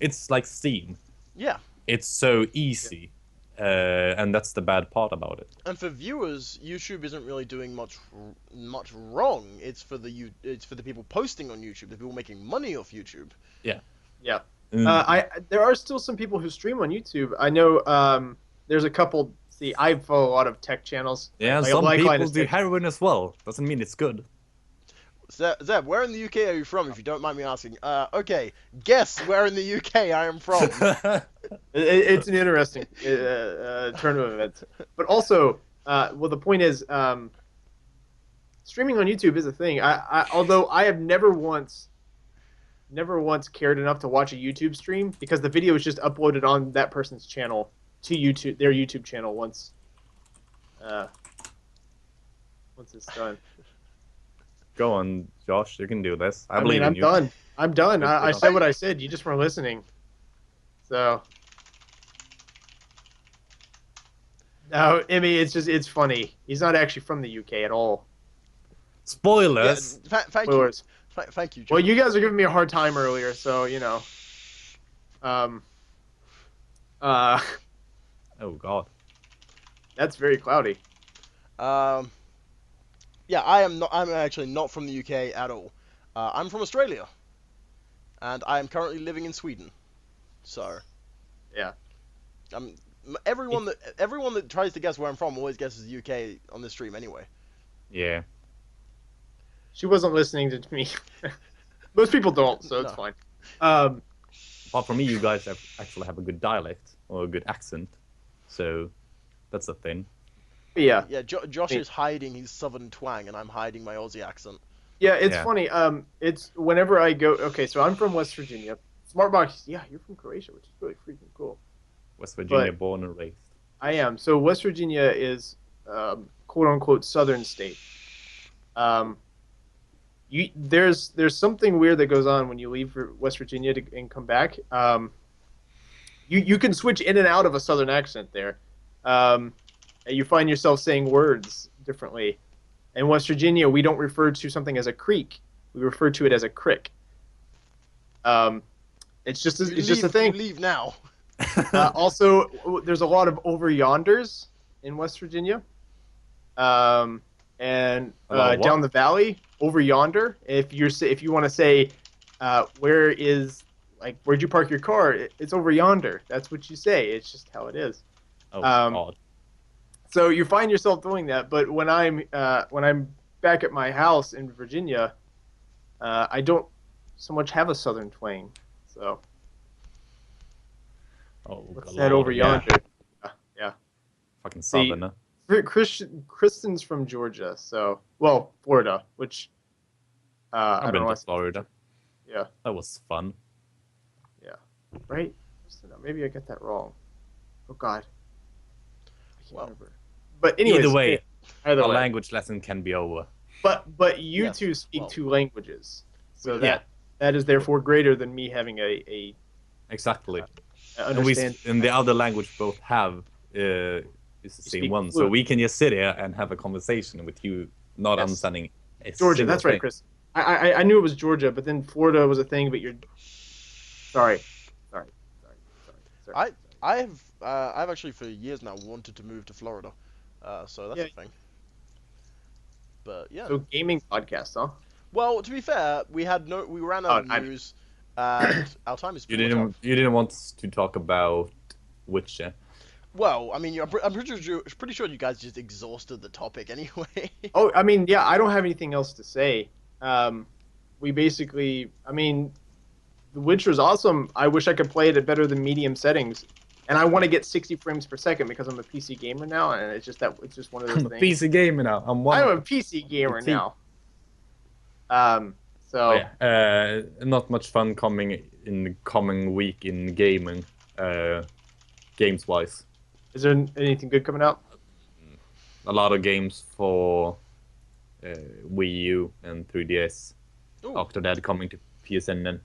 It's like Steam. Yeah. it's so easy, and that's the bad part about it. And for viewers, YouTube isn't really doing much wrong. It's for the people posting on YouTube, the people making money off YouTube. Yeah. Yeah. There are still some people who stream on YouTube. I know there's a couple. See, I follow a lot of tech channels. Yeah, like, some people do heroin as well. Doesn't mean it's good. Zeb, where in the UK are you from, if you don't mind me asking? Okay, guess where in the UK I am from. It's an interesting turn of events. But also, well, the point is, streaming on YouTube is a thing. Although I have never once cared enough to watch a YouTube stream, because the video is just uploaded on that person's channel to YouTube, their YouTube channel once it's done. Go on, Josh. You can do this. I mean, believe in you. I'm done. I said what I said. You just weren't listening. So. No, I mean, it's funny. He's not actually from the UK at all. Spoilers. Yeah, Spoilers. Thank you, John. Well, you guys were giving me a hard time earlier, so, you know. Oh, God. That's very cloudy. Yeah, I'm actually not from the UK at all. I'm from Australia, and I am currently living in Sweden. So, yeah. Everyone that tries to guess where I'm from always guesses the UK on this stream anyway. Yeah. She wasn't listening to me. Most people don't, so it's fine. Apart from me, you guys actually have a good dialect or a good accent, so that's a thing. Yeah. Yeah, Josh is hiding his southern twang, and I'm hiding my Aussie accent. Yeah, it's funny. It's whenever I go. Okay, so I'm from West Virginia. Smartbox. Yeah, you're from Croatia, which is really freaking cool. West Virginia, born and raised. I am. So West Virginia is quote unquote southern state. There's something weird that goes on when you leave for West Virginia and come back. You can switch in and out of a southern accent there. You find yourself saying words differently. In West Virginia, we don't refer to something as a creek. We refer to it as a crick. It's just a thing. You leave now. Also, there's a lot of over yonders in West Virginia. And down the valley, over yonder. If you want to say, where'd you park your car? It's over yonder. That's what you say. It's just how it is. Oh, God. So you find yourself doing that, but when I'm back at my house in Virginia, I don't so much have a southern twang. So what's that over yonder? Yeah. Fucking southerner. Kristen's from Georgia, so Florida, which I've been to Florida. Yeah. That was fun. Yeah. Right? Maybe I get that wrong. Oh God. I can't remember. But anyways, either way, a language lesson can be over. But you two speak two languages, so that is therefore greater than me having a exactly. Understand. And the other language both have is the same one, so we can just sit here and have a conversation with you not understanding. Georgia, that's right, Chris. I knew it was Georgia, but then Florida was a thing. But you're sorry. I've actually for years now wanted to move to Florida, so that's the thing. But yeah. So gaming podcast, huh? Well, to be fair, we ran out of news, and our time is. You didn't want to talk about Witcher. Well, I mean, I'm pretty sure you guys just exhausted the topic anyway. Oh, I mean, yeah, I don't have anything else to say. We basically, I mean, The Witcher's awesome. I wish I could play it at better than medium settings. And I want to get 60 frames per second because I'm a PC gamer now, and it's just one of those things. I'm a PC gamer now. I'm a PC gamer now. Not much fun coming in the coming week in gaming, games wise. Is there anything good coming out? A lot of games for Wii U and 3DS. Ooh. Octodad coming to PSN then.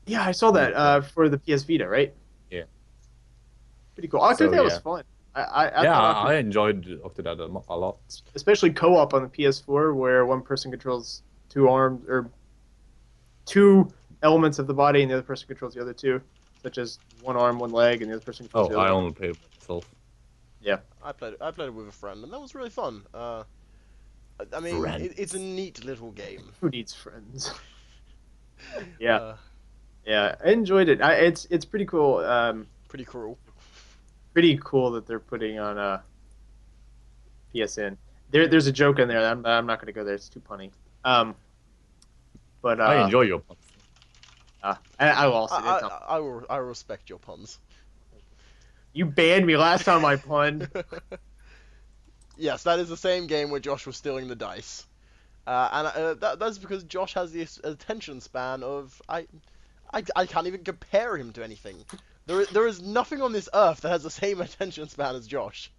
Yeah, I saw that for the PS Vita, right? Yeah. Pretty cool. I think that was fun. I enjoyed Octodad a lot. Especially co-op on the PS4, where one person controls two arms or two elements of the body, and the other person controls the other two. such as one arm, one leg, and the other person controls the other. I only play with myself. Yeah. I played it with a friend, and that was really fun. I mean, it's a neat little game. Who needs friends? Yeah. Yeah, I enjoyed it. It's pretty cool. Pretty cruel. Pretty cool that they're putting on PSN. There's a joke in there. I'm not going to go there. It's too punny. But I enjoy your puns. I will also. I will respect your puns. You banned me last time I punned. Yes, that is the same game where Josh was stealing the dice. That's because Josh has this attention span of I can't even compare him to anything. There is nothing on this earth that has the same attention span as Josh.